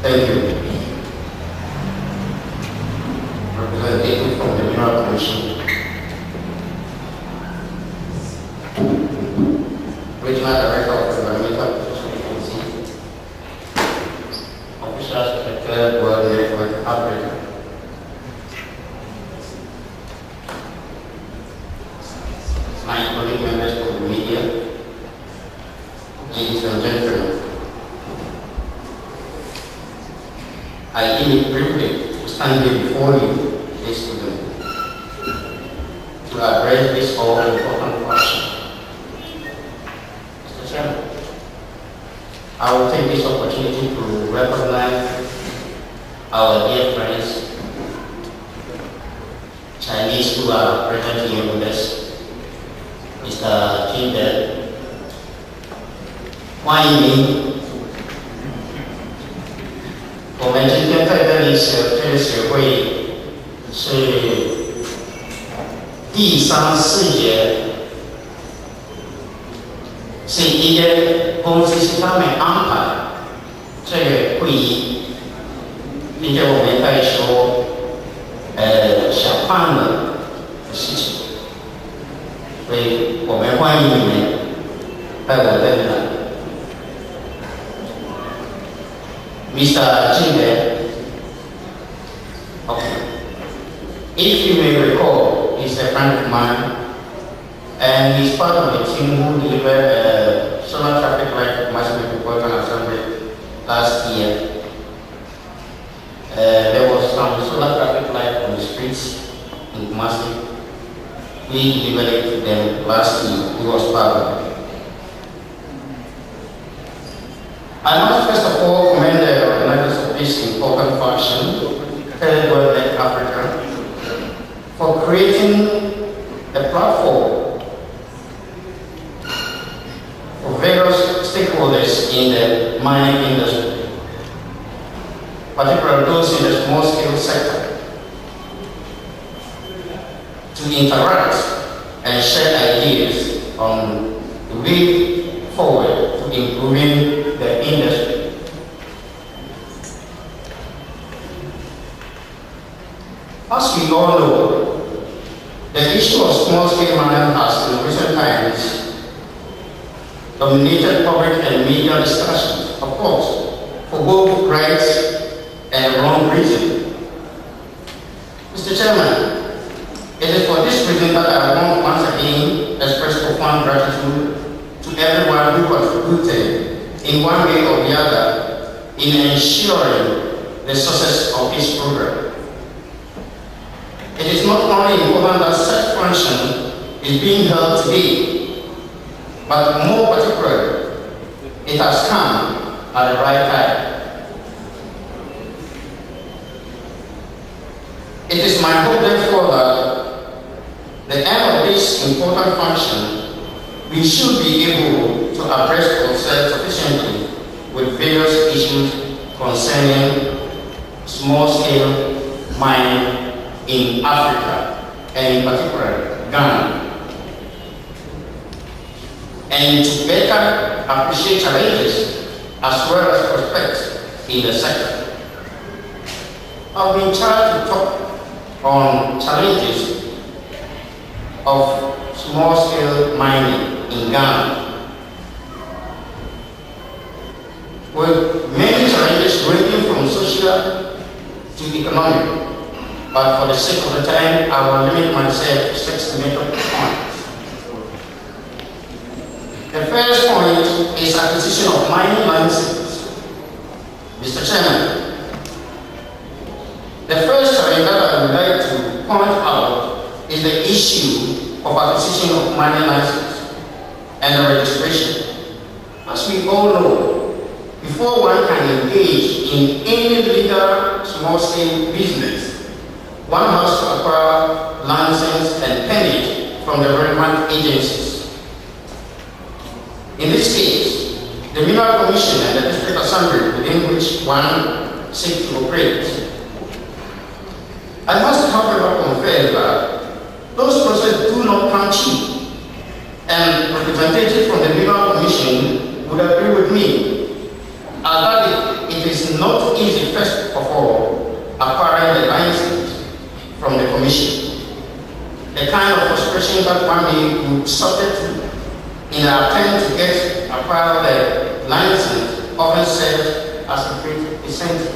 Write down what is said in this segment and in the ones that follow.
Thank you. Representative from the Mineral Commission. Regional Director of Environmental Protection Agency. Officials of the Third World Network Africa. My colleague members of the media, ladies and gentlemen, I deem it privilege to stand here before you this evening to address this all important question. Mr. Chairman, I will take this opportunity to recognize our dear friends, Chinese who are present here with us. Mr. Jinder,欢迎我们今天在这里这个协会是第3、4节，是一个公司是他们安排这个会议，并且我们在说小贩的事情。所以我们欢迎你们在我这里来。Mr. Jinde, okay. If you may recall, he's a friend of mine, and he's part of the team who delivered solar traffic light for Kumasi Metropolitan Assembly last year. There was some solar traffic light on the streets in Kumasi. We delivered it to them last year. He was part of it. I must first of all commend the organizers of this important function, Third World Net Africa, for creating a platform for various stakeholders in the mining industry, particularly those in the small-scale sector, to interact and share ideas on the way forward to improving the industry. As we all know, the issue of small-scale mining has in recent times dominated public and media discussions, of course, for both right and wrong reasons. Mr. Chairman, it is for this reason that I want once again express profound gratitude to everyone who contributed in one way or the other in ensuring the success of this program. It is not only important that such function is being held today, but more particularly, it has come at the right time. It is my hope, therefore, that the end of this important function, we should be able to address ourselves sufficiently with various issues concerning small-scale mining in Africa, and in particular Ghana, and to better appreciate challenges as well as prospects in the sector. I've been charged to talk on challenges of small-scale mining in Ghana, with many challenges ranging from social to economic. But for the sake of the time, I will limit myself to 6 major points. The first point is acquisition of mining licenses. Mr. Chairman, the first challenge that I would like to point out is the issue of acquisition of mining license and the registration. As we all know, before one can engage in any legal small-scale business, one has to acquire license and permit from the relevant agencies. In this case, the Mineral Commission and the District Assembly within which one seeks to operate. I must however confess that those processes do not come cheap, and representatives from the Mineral Commission would agree with me that it is not easy, first of all, acquiring the license from the commission. The kind of frustration that one may be subject to in an attempt to acquire the license often serves as a great incentive.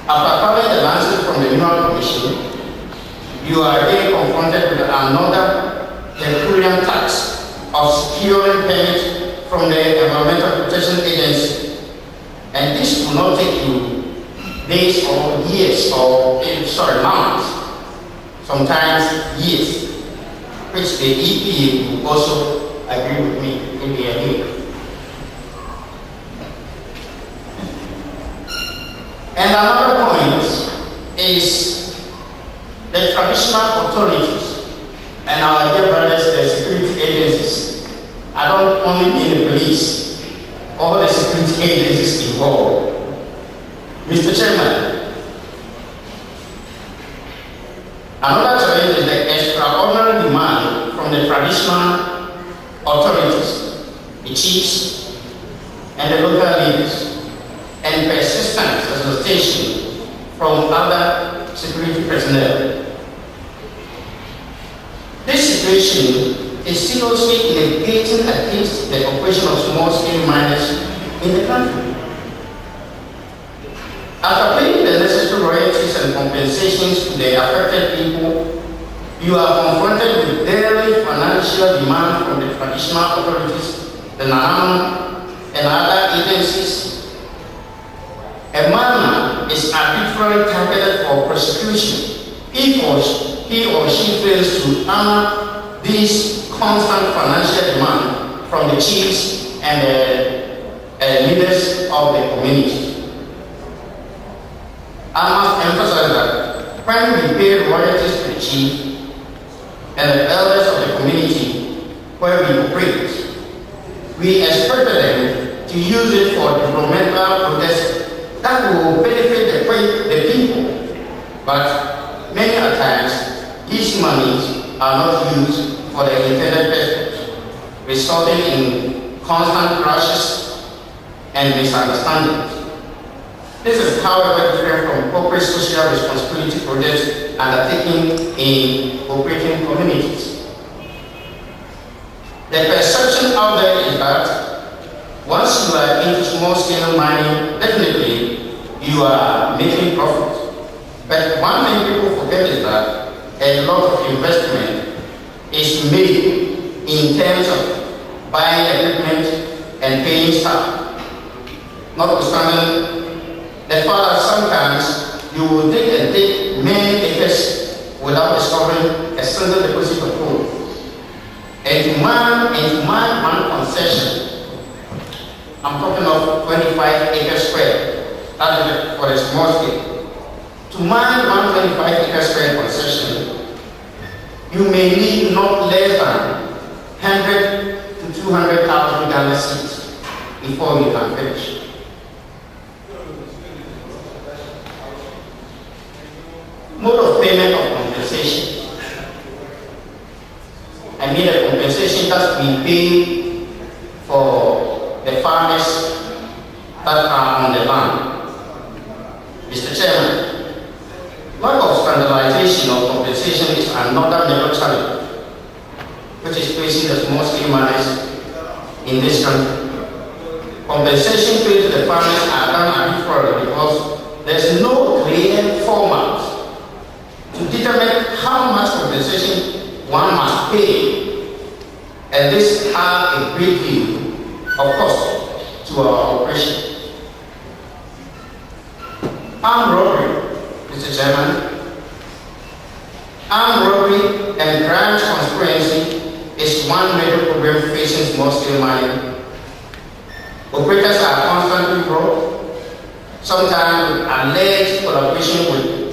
After acquiring the license from the Mineral Commission, you are again confronted with another Herculean task of securing permits from the Environmental Protection Agency. And this will not take you days or years or, months, sometimes years, which the EPA will also agree with me in the idea. And another point is the traditional authorities and our dear brothers, the security agencies. I don't only mean the police, all the security agencies involved. Mr. Chairman, another challenge is the extraordinary demand from the traditional authorities, the chiefs, and the local leaders, and persistent solicitation from other security personnel. This situation is seriously negating against the operation of small-scale miners in the country. After paying the necessary royalties and compensations to the affected people, you are confronted with daily financial demand from the traditional authorities, the NANAM, and other agencies. A miner is arbitrarily targeted for prosecution if he or she fails to honor this constant financial demand from the chiefs and the leaders of the community. I must emphasize that when we pay royalties to the chief and the elders of the community where we operate, we expect them to use it for developmental projects that will benefit the people. But many a times, these monies are not used for the intended purpose, resulting in constant clashes and misunderstandings. This is, however, different from corporate social responsibility projects undertaken in operating communities. The perception out there is that once you are into small-scale mining, definitely you are making profit. But one thing people forget is that a lot of investment is made in terms of buying equipment and paying staff. Notwithstanding the fact that sometimes you will take many acres without discovering a single deposit of gold. And to mine one concession, I'm talking of 25 acres square, that is for a small scale. To mine 125 acre square concession, you may need not less than 100 to 200,000 Ghana cedis before you can finish. Mode of payment of compensation. I mean a compensation that's been paid for the farmers that are on the land. Mr. Chairman, lack of standardization of compensation is another major challenge which is facing the small-scale miners in this country. Compensation paid to the farmers are done arbitrarily because there is no clear format to determine how much compensation one must pay, and this has a great deal of cost to our operation. Armed robbery, Mr. Chairman. Armed robbery and crime conspiracy is one major problem facing small-scale mining. Operators are constantly robbed, sometimes with alleged collaboration with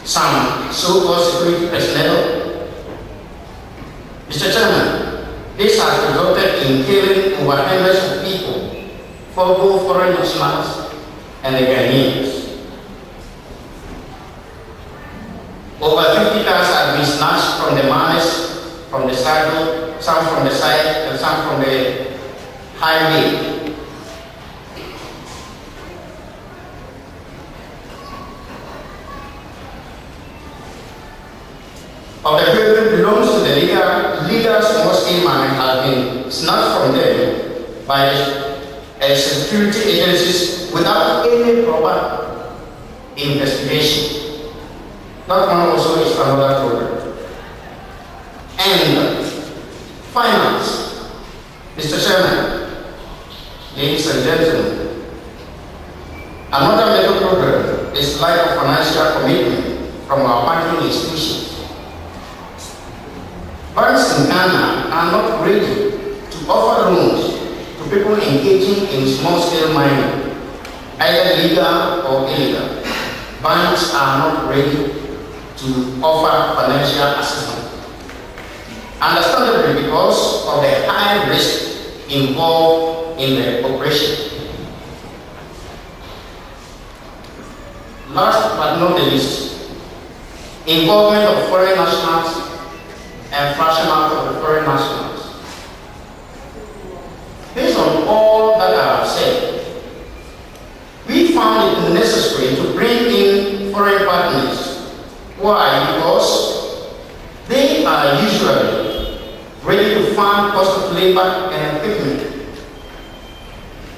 some so-called security personnel. Mr. Chairman, this has resulted in killing over hundreds of people, for both foreign nationals and the Ghanaians. Over 50 cars have been snatched from the miners, from the saddle, some from the side, and some from the highway. money snatched from them by security agencies without any proper investigation. That one also is another problem. And finance, Mr. Chairman, ladies and gentlemen, another major problem is lack of financial commitment from our banking institutions. Banks in Ghana are not ready to offer loans to people engaging in small-scale mining, either legal or illegal. Banks are not ready to offer financial assistance. Understandably, because of the high risk involved in the operation. Last but not the least, involvement of foreign nationals and fractionals of the foreign nationals. Based on all that I have said, we found it necessary to bring in foreign partners. Why? Because they are usually ready to fund cost of labor and equipment.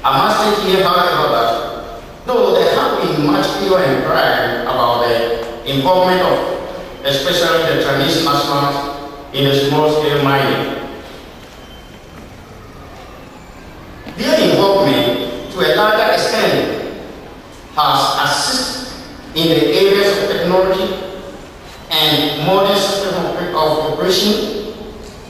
I must state here, however, that though there have been much fewer inquiry about the involvement of especially the Chinese nationals in a small-scale mining. Their involvement, to a larger extent, has assisted in the areas of technology and modern system of operation,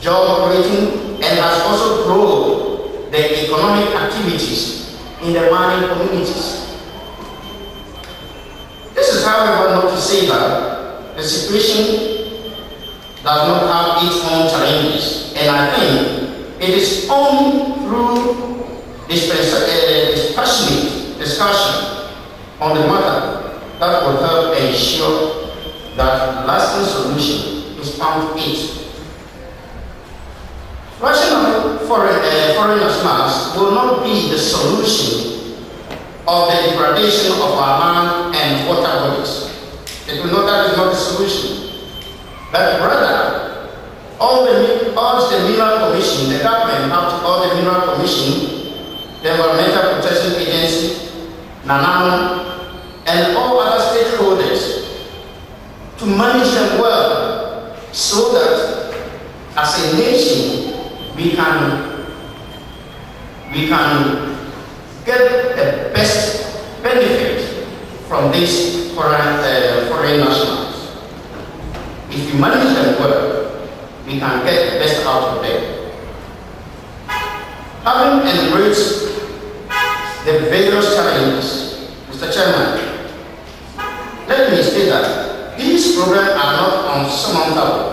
job operating, and has also grown the economic activities in the mining communities. This is, however, not to say that the situation does not have its own challenges, and I think it is only through this passionate discussion on the matter that will help ensure that lasting solution is found it. Rational foreign nationals will not be the solution of the degradation of our land and water bodies. That is not the solution. But rather, all the Mineral Commission, the government have to all the Mineral Commission, the Environmental Protection Agency, NANAM, and all other stakeholders to manage them well, so that as a nation we can get the best benefit from these foreign nationals. If we manage them well, we can get the best out of them. Having embraced the various challenges, Mr. Chairman, let me state that these problems are not unsurmountable.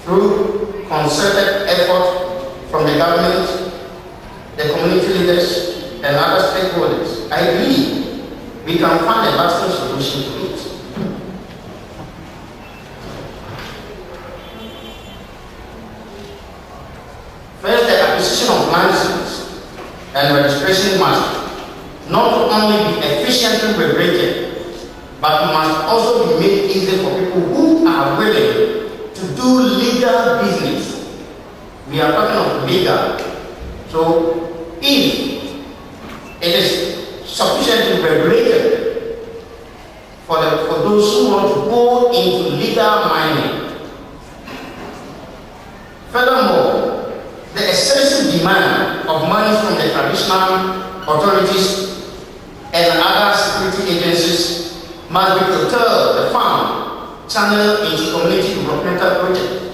Through concerted effort from the government, the community leaders, and other stakeholders, I believe we can find a lasting solution to it. First, the acquisition of licenses and registration must not only be efficiently regulated, but must also be made easy for people who are willing to do legal business. We are talking of legal. So, if it is sufficiently regulated for those who want to go into legal mining. Furthermore, the excessive demand of money from the traditional authorities and other security agencies must be curtailed, the fund channeled into community developmental projects.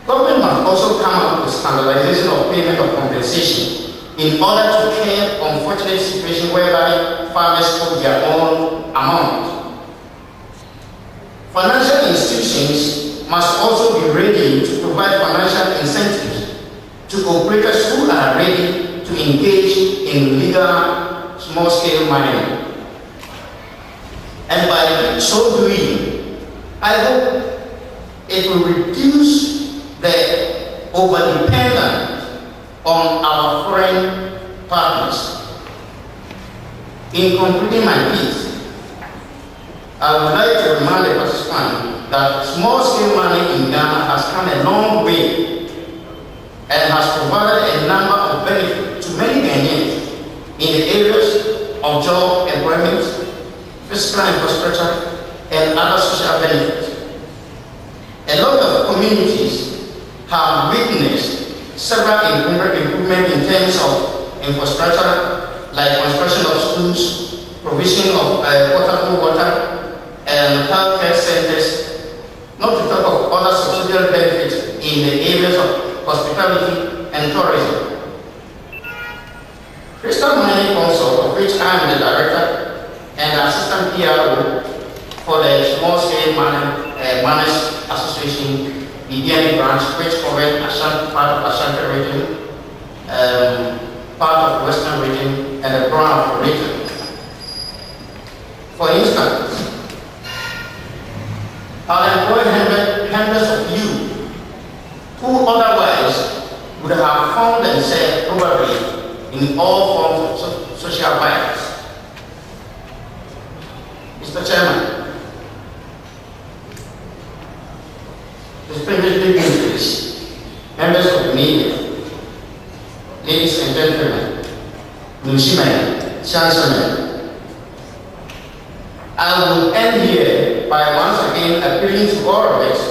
Government must also come up with standardization of payment of compensation in order to curb unfortunate situations whereby farmers put their own amount. Financial institutions must also be ready to provide financial incentives to operators who are ready to engage in legal small-scale mining. And by so doing, I hope it will reduce the over-dependence on our foreign partners. In concluding my piece, I would like to remind the participants that small-scale mining in Ghana has come a long way has provided a number of benefits to many Ghanaians in the areas of job, employment, physical infrastructure, and other social benefits. A lot of communities have witnessed several improvements in terms of infrastructure, like construction of schools, provision of potable water, and healthcare centers, not to talk of other subsidiary benefits in the areas of hospitality and tourism. Crystal Mining Council, of which I am the director and assistant PRO for the Small Scale Miners Association, the BNI branch, which covers part of Ashanti region, part of Western region, and the Brown region. For instance, I'll employ hundreds of you who otherwise would have found themselves probably in all forms of social violence. Mr. Chairman, distinguished dignitaries, members of the media, ladies and gentlemen, Nushimen, Chancellor, I will end here by once again appealing to all of us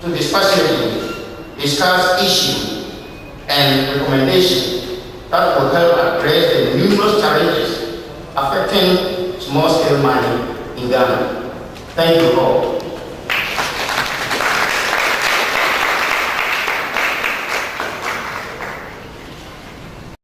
to dispassionately discuss issues and recommendations that will help address the numerous challenges affecting small-scale mining in Ghana. Thank you all.